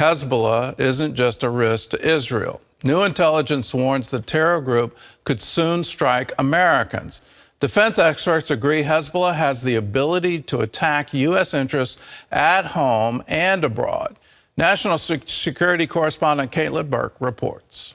Hezbollah isn't just a risk to Israel. New intelligence warns the terror group could soon strike Americans. Defense experts agree Hezbollah has the ability to attack U.S. interests at home and abroad. National Security Correspondent Caitlin Burke reports.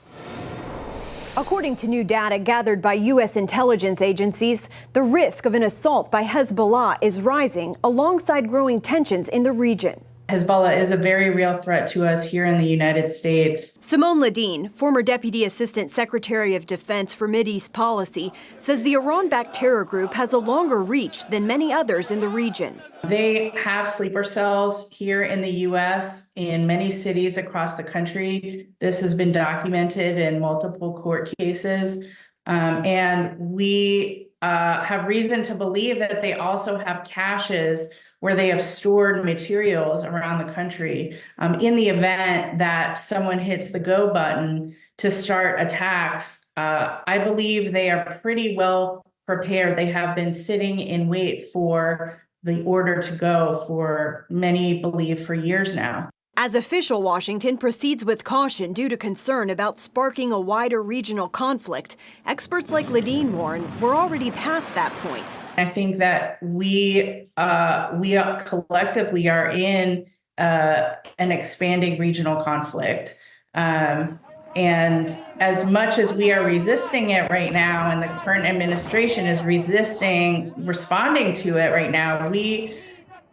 According to new data gathered by U.S. intelligence agencies, the risk of an assault by Hezbollah is rising alongside growing tensions in the region. Hezbollah is a very real threat to us here in the United States. Simone Ledeen, former Deputy Assistant Secretary of Defense for Mideast Policy, says the Iran-backed terror group has a longer reach than many others in the region. They have sleeper cells here in the U.S. in many cities across the country. This has been documented in multiple court cases. And we have reason to believe that they also have caches where they have stored materials around the country in the event that someone hits the go button to start attacks. I believe they are pretty well prepared. They have been sitting in wait for the order to go for many believe for years now. As official Washington proceeds with caution due to concern about sparking a wider regional conflict, experts like Ledeen warn we're already past that point. I think that we collectively are in an expanding regional conflict. And as much as we are resisting it right now, and the current administration is responding to it right now, we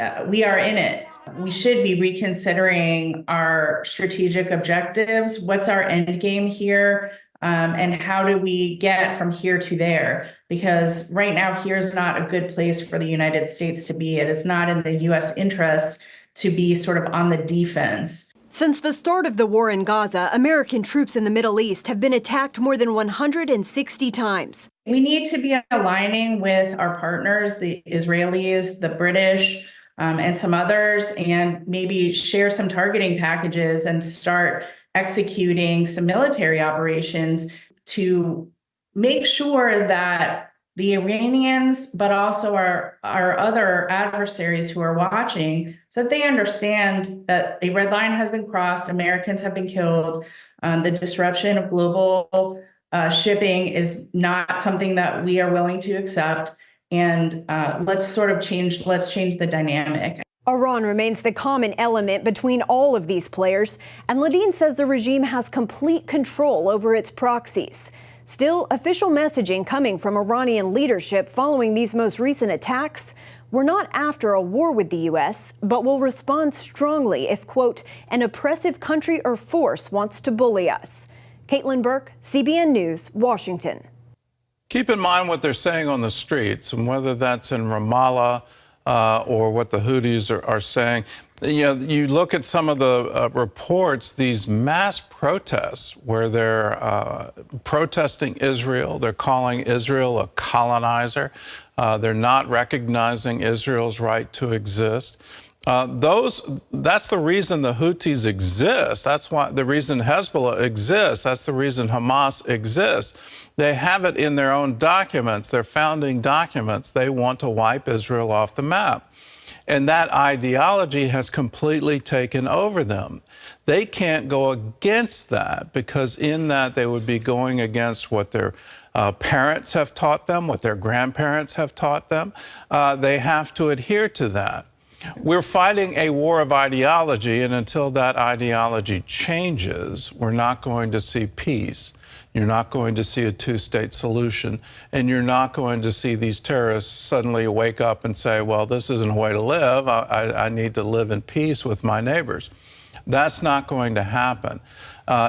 are in it. We should be reconsidering our strategic objectives. What's our end game here? And how do we get from here to there? Because right now, here's not a good place for the United States to be. It is not in the U.S. interest to be sort of on the defense. Since the start of the war in Gaza, American troops in the Middle East have been attacked more than 160 times. We need to be aligning with our partners, the Israelis, the British, and some others, and maybe share some targeting packages and start executing some military operations to make sure that the Iranians, but also our other adversaries who are watching, so that they understand that a red line has been crossed, Americans have been killed, the disruption of global shipping is not something that we are willing to accept, and let's change the dynamic. Iran remains the common element between all of these players, and Ledeen says the regime has complete control over its proxies. Still, official messaging coming from Iranian leadership following these most recent attacks: we're not after a war with the U.S., but will respond strongly if, quote, an oppressive country or force wants to bully us. Caitlin Burke, CBN News, Washington. Keep in mind what they're saying on the streets, and whether that's in Ramallah or what the Houthis are saying. You know, you look at some of the reports, these mass protests where they're protesting Israel. They're calling Israel a colonizer. They're not recognizing Israel's right to exist. That's the reason the Houthis exist. That's why the reason Hezbollah exists. That's the reason Hamas exists. They have it in their own documents, their founding documents. They want to wipe Israel off the map. And that ideology has completely taken over them. They can't go against that, because in that they would be going against what their parents have taught them, what their grandparents have taught them. They have to adhere to that. We're fighting a war of ideology, and until that ideology changes, we're not going to see peace. You're not going to see a two-state solution, and you're not going to see these terrorists suddenly wake up and say, well, this isn't a way to live. I need to live in peace with my neighbors. That's not going to happen.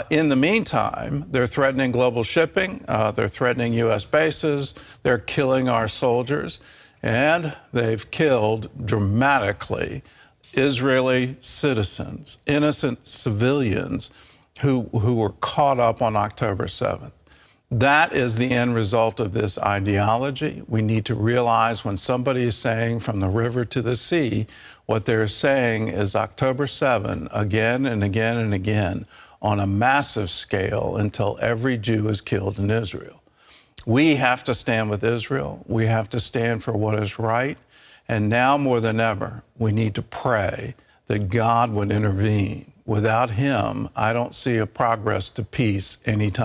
In the meantime, they're threatening global shipping. They're threatening U.S. bases. They're killing our soldiers. And they've killed dramatically Israeli citizens, innocent civilians who were caught up on October 7th. That is the end result of this ideology. We need to realize when somebody is saying from the river to the sea, what they're saying is October 7 again and again and again on a massive scale until every Jew is killed in Israel. We have to stand with Israel. We have to stand for what is right. And now more than ever, we need to pray that God would intervene. without him, I don't see a progress to peace anytime.